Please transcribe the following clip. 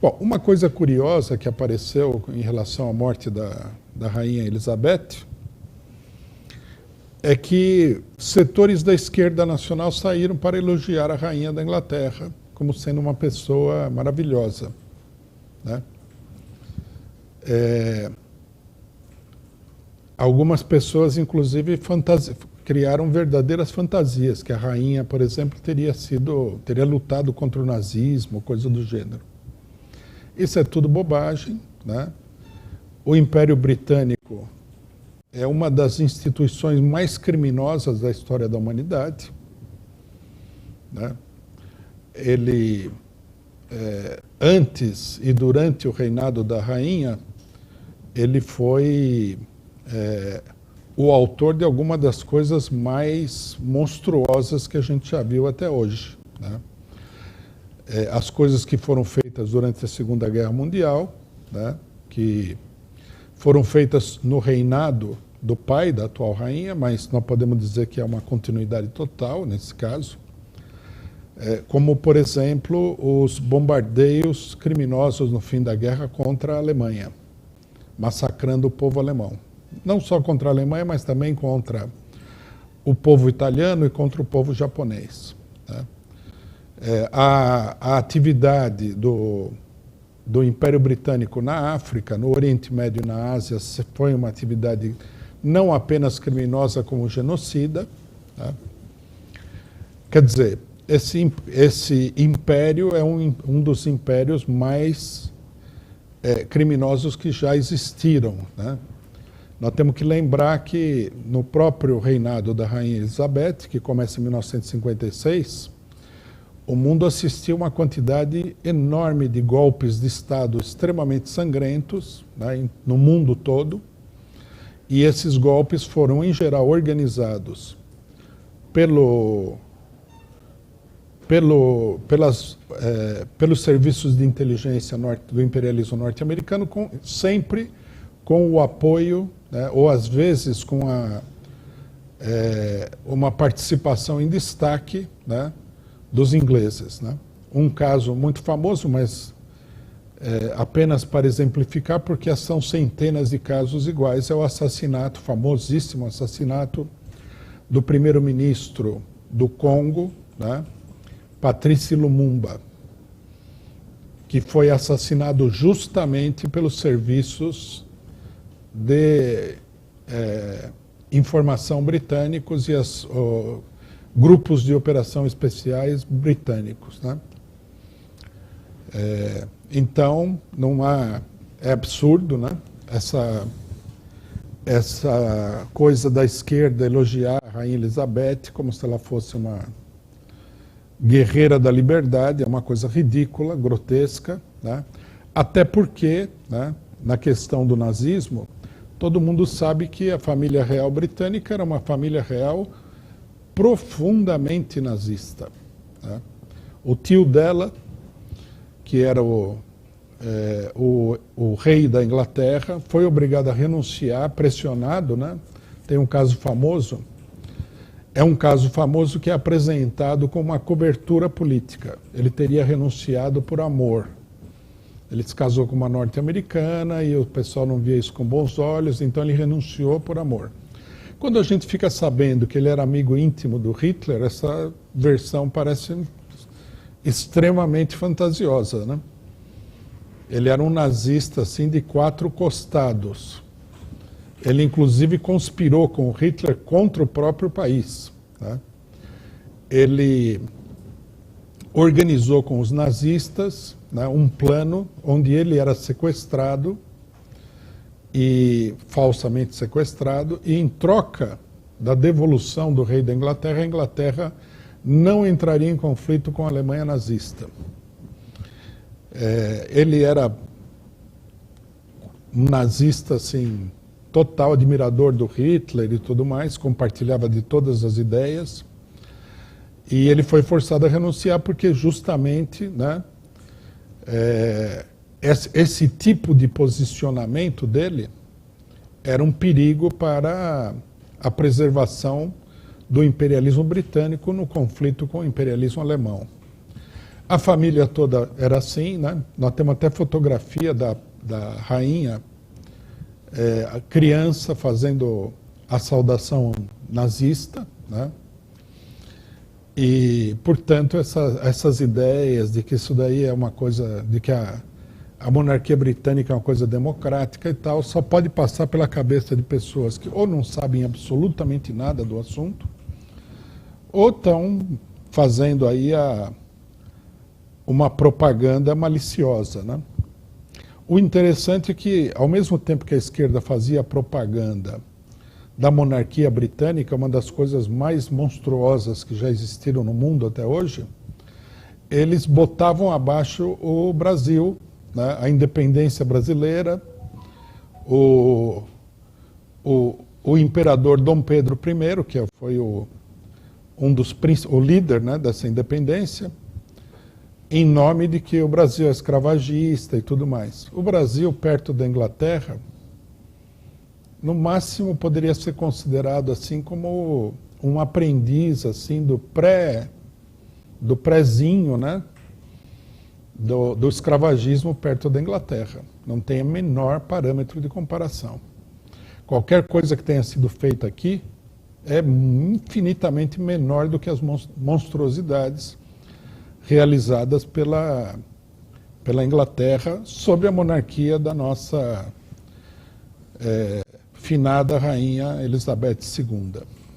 Bom, uma coisa curiosa que apareceu em relação à morte da rainha Elizabeth é que setores da esquerda nacional saíram para elogiar a rainha da Inglaterra como sendo uma pessoa maravilhosa, né? Algumas pessoas, inclusive, criaram verdadeiras fantasias, que a rainha, por exemplo, teria lutado contra o nazismo, coisa do gênero. Isso é tudo bobagem, né? O Império Britânico é uma das instituições mais criminosas da história da humanidade, né? Ele, antes e durante o reinado da rainha, ele foi o autor de alguma das coisas mais monstruosas que a gente já viu até hoje, né? As coisas que foram feitas durante a Segunda Guerra Mundial, né, que foram feitas no reinado do pai da atual rainha, mas não podemos dizer que é uma continuidade total nesse caso, como, por exemplo, os bombardeios criminosos no fim da guerra contra a Alemanha, massacrando o povo alemão. Não só contra a Alemanha, mas também contra o povo italiano e contra o povo japonês, né? A atividade do Império Britânico na África, no Oriente Médio e na Ásia foi uma atividade não apenas criminosa, como genocida, né? Quer dizer, esse império é um dos impérios mais criminosos que já existiram, né? Nós temos que lembrar que no próprio reinado da rainha Elizabeth, que começa em 1956, o mundo assistiu a uma quantidade enorme de golpes de Estado extremamente sangrentos, né, no mundo todo, e esses golpes foram, em geral, organizados pelos serviços de inteligência do imperialismo norte-americano, sempre com o apoio, né, ou às vezes com uma participação em destaque, né, dos ingleses, né? Um caso muito famoso, mas apenas para exemplificar, porque são centenas de casos iguais, é o assassinato, famosíssimo assassinato do primeiro-ministro do Congo, né, Patrice Lumumba, que foi assassinado justamente pelos serviços de informação britânicos e grupos de operação especiais britânicos, né? Então, é absurdo, né, essa coisa da esquerda elogiar a rainha Elizabeth como se ela fosse uma guerreira da liberdade, é uma coisa ridícula, grotesca, né? Até porque, né, na questão do nazismo, todo mundo sabe que a família real britânica era uma família real profundamente nazista, né? O tio dela, que era o rei da Inglaterra, foi obrigado a renunciar, pressionado, né? Tem um caso famoso, que é apresentado como uma cobertura política. Ele teria renunciado por amor. Ele se casou com uma norte-americana e o pessoal não via isso com bons olhos, então ele renunciou por amor. Quando a gente fica sabendo que ele era amigo íntimo do Hitler, essa versão parece extremamente fantasiosa, né? Ele era um nazista assim de 4 costados. Ele inclusive conspirou com o Hitler contra o próprio país, né? Ele organizou com os nazistas, né, um plano onde ele era sequestrado e falsamente sequestrado, e em troca da devolução do rei da Inglaterra, a Inglaterra não entraria em conflito com a Alemanha nazista. Ele era um nazista assim, total admirador do Hitler e tudo mais, compartilhava de todas as ideias, e ele foi forçado a renunciar porque justamente, né, esse tipo de posicionamento dele era um perigo para a preservação do imperialismo britânico no conflito com o imperialismo alemão. A família toda era assim, né? Nós temos até fotografia da rainha, a criança fazendo a saudação nazista, né? E, portanto, essas ideias de que isso daí é uma coisa, de que a monarquia britânica é uma coisa democrática e tal, só pode passar pela cabeça de pessoas que ou não sabem absolutamente nada do assunto, ou estão fazendo aí uma propaganda maliciosa, né? O interessante é que, ao mesmo tempo que a esquerda fazia propaganda da monarquia britânica, uma das coisas mais monstruosas que já existiram no mundo até hoje, eles botavam abaixo o Brasil, né, a independência brasileira, o imperador Dom Pedro I, que foi o líder, né, dessa independência, em nome de que o Brasil é escravagista e tudo mais. O Brasil, perto da Inglaterra, no máximo poderia ser considerado assim como um aprendiz assim do prézinho, né, do escravagismo perto da Inglaterra. Não tem o menor parâmetro de comparação. Qualquer coisa que tenha sido feita aqui é infinitamente menor do que as monstruosidades realizadas pela Inglaterra sobre a monarquia da nossa finada rainha Elizabeth II.